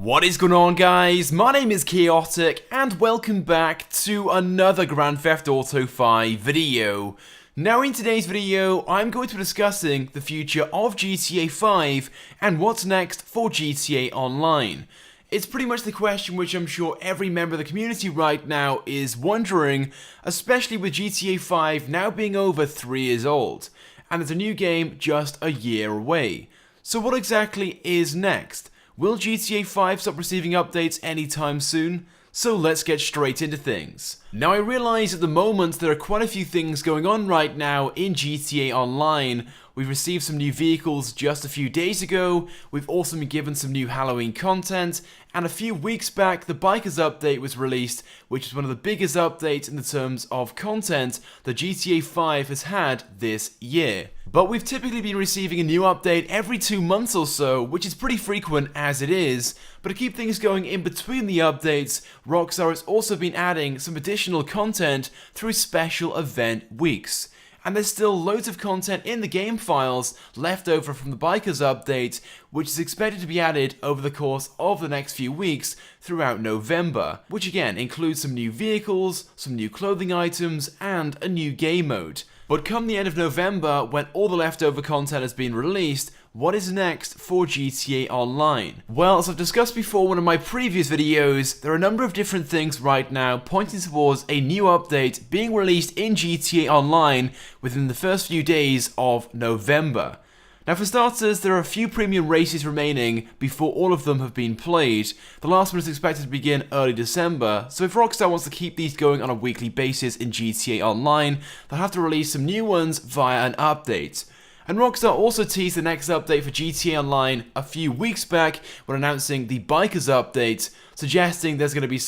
What is going on, guys? My name is Chaotic and welcome back to another Grand Theft Auto 5 video. Now in today's video, I'm going to be discussing the future of GTA 5 and what's next for GTA Online. It's pretty much the question which I'm sure every member of the community right now is wondering, especially with GTA 5 now being over 3 years old, and there's a new game just a year away. So what exactly is next? Will GTA 5 stop receiving updates anytime soon? So let's get straight into things. Now I realise at the moment there are quite a few things going on right now in GTA Online. We've received some new vehicles just a few days ago, we've also been given some new Halloween content, and a few weeks back the Bikers update was released, which is one of the biggest updates in the terms of content that GTA 5 has had this year. But we've typically been receiving a new update every 2 months or so, which is pretty frequent as it is, but to keep things going in between the updates, Rockstar has also been adding some additional content through special event weeks. And there's still loads of content in the game files left over from the Bikers update, which is expected to be added over the course of the next few weeks throughout November, which again includes some new vehicles, some new clothing items, and a new game mode. But come the end of November, when all the leftover content has been released, what is next for GTA Online? Well, as I've discussed before in one of my previous videos, there are a number of different things right now pointing towards a new update being released in GTA Online within the first few days of November. Now for starters, there are a few premium races remaining before all of them have been played. The last one is expected to begin early December, so if Rockstar wants to keep these going on a weekly basis in GTA Online, they'll have to release some new ones via an update. And Rockstar also teased the next update for GTA Online a few weeks back when announcing the Bikers update, suggesting there's going to be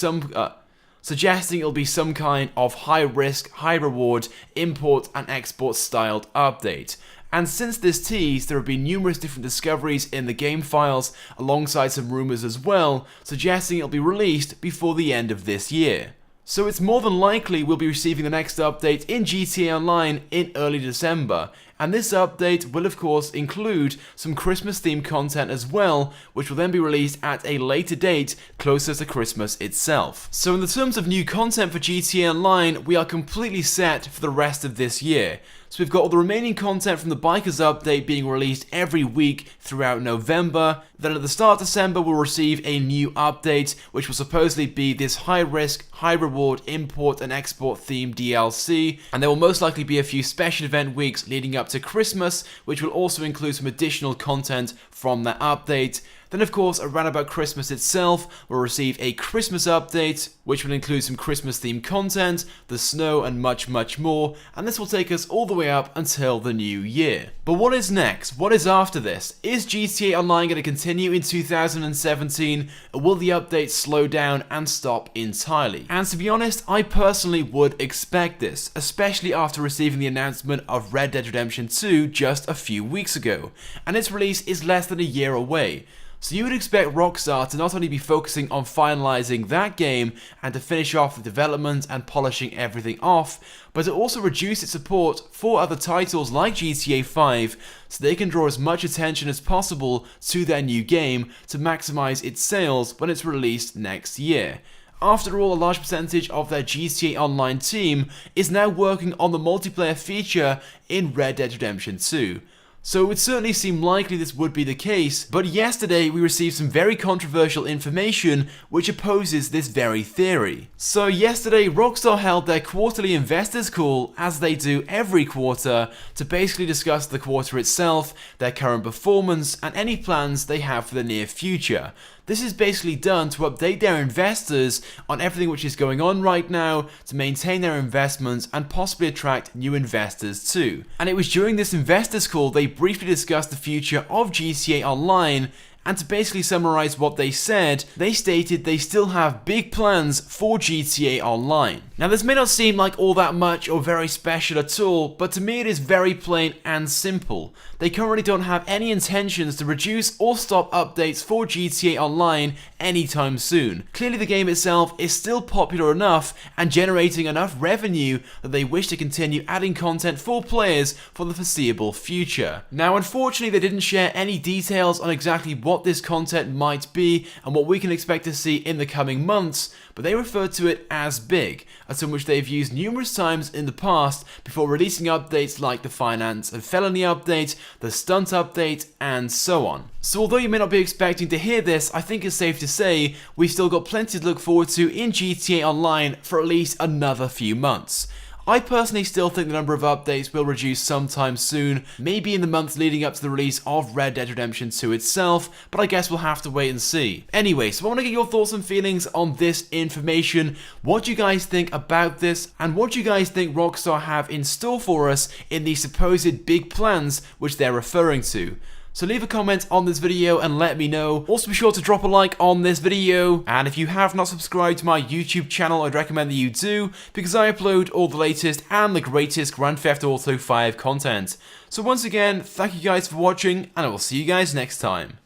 suggesting it'll be some kind of high risk, high reward, import and export styled update. And since this tease, there have been numerous different discoveries in the game files, alongside some rumours as well, suggesting it'll be released before the end of this year. So it's more than likely we'll be receiving the next update in GTA Online in early December, and this update will of course include some Christmas themed content as well, which will then be released at a later date closer to Christmas itself. So in the terms of new content for GTA Online, we are completely set for the rest of this year. So we've got all the remaining content from the Bikers update being released every week throughout November. Then at the start of December we'll receive a new update, which will supposedly be this high risk, high reward import and export themed DLC. And there will most likely be a few special event weeks leading up to Christmas, which will also include some additional content from that update. Then of course, around about Christmas itself, we'll receive a Christmas update, which will include some Christmas themed content, the snow and much more, and this will take us all the way up until the new year. But what is next? What is after this? Is GTA Online going to continue in 2017, or will the updates slow down and stop entirely? And to be honest, I personally would expect this, especially after receiving the announcement of Red Dead Redemption 2 just a few weeks ago, and its release is less than a year away. So you would expect Rockstar to not only be focusing on finalizing that game and to finish off the development and polishing everything off, but to also reduce its support for other titles like GTA 5 so they can draw as much attention as possible to their new game to maximize its sales when it's released next year. After all, a large percentage of their GTA Online team is now working on the multiplayer feature in Red Dead Redemption 2. So it would certainly seem likely this would be the case, but yesterday we received some very controversial information which opposes this very theory. So yesterday Rockstar held their quarterly investors call, as they do every quarter, to basically discuss the quarter itself, their current performance, and any plans they have for the near future. This is basically done to update their investors on everything which is going on right now, to maintain their investments and possibly attract new investors too. And it was during this investors call they briefly discussed the future of GTA Online, and to basically summarize what they said, they stated they still have big plans for GTA Online. Now this may not seem like all that much or very special at all, but to me it is very plain and simple. They currently don't have any intentions to reduce or stop updates for GTA Online anytime soon. Clearly the game itself is still popular enough and generating enough revenue that they wish to continue adding content for players for the foreseeable future. Now unfortunately they didn't share any details on exactly what what this content might be and what we can expect to see in the coming months, but they refer to it as big, a term which they've used numerous times in the past before releasing updates like the Finance and Felony update, the Stunt update, and so on. So although you may not be expecting to hear this, I think it's safe to say we've still got plenty to look forward to in GTA Online for at least another few months. I personally still think the number of updates will reduce sometime soon, maybe in the months leading up to the release of Red Dead Redemption 2 itself, but I guess we'll have to wait and see. Anyway, so I want to get your thoughts and feelings on this information. What do you guys think about this, and what do you guys think Rockstar have in store for us in these supposed big plans which they're referring to? So leave a comment on this video and let me know. Also be sure to drop a like on this video, and if you have not subscribed to my YouTube channel, I'd recommend that you do, because I upload all the latest and the greatest Grand Theft Auto 5 content. So once again, thank you guys for watching, and I will see you guys next time.